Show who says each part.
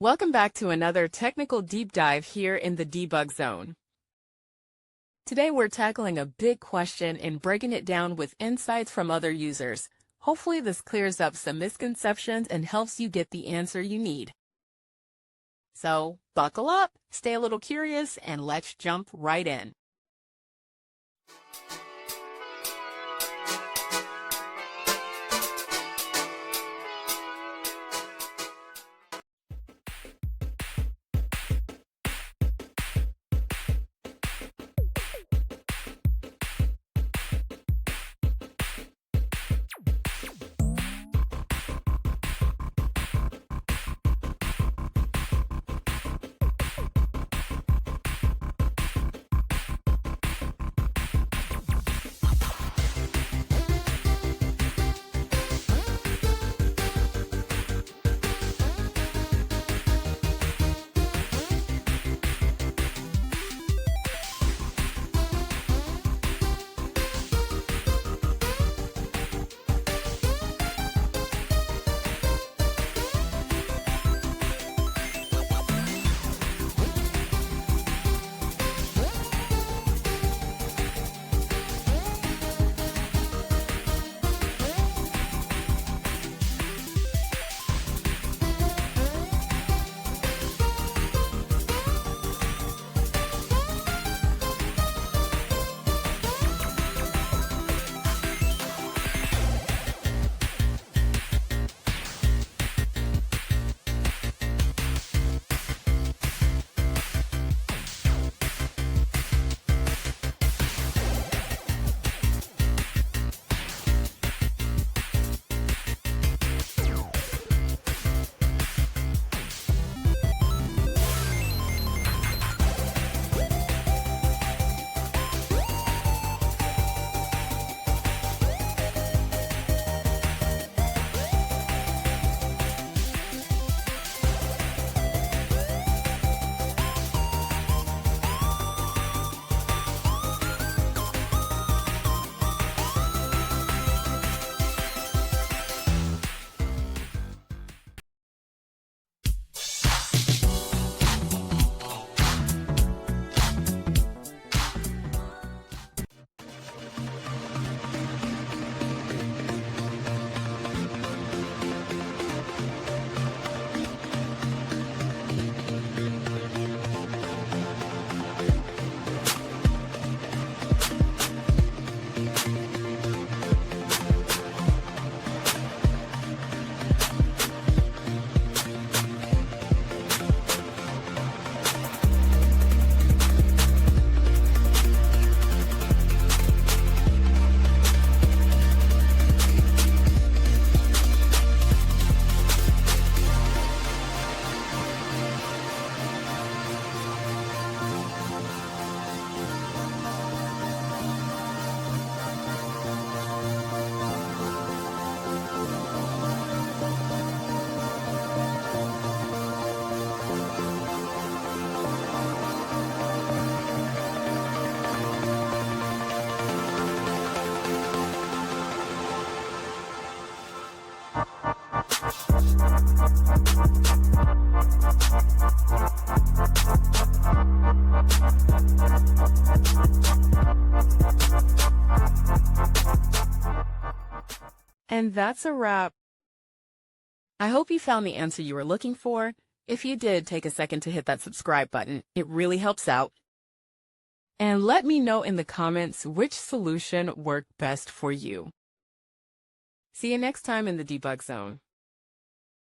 Speaker 1: Welcome back to another technical deep dive here in the debug zone. Today we're tackling a big question and breaking it down with insights from other users. Hopefully this clears up some misconceptions and helps you get the answer you need. So buckle up, stay a little curious, and let's jump right in. And that's a wrap. I hope you found the answer you were looking for. If you did, take a second to hit that subscribe button. It really helps out. And let me know in the comments which solution worked best for you. See you next time in the debug zone.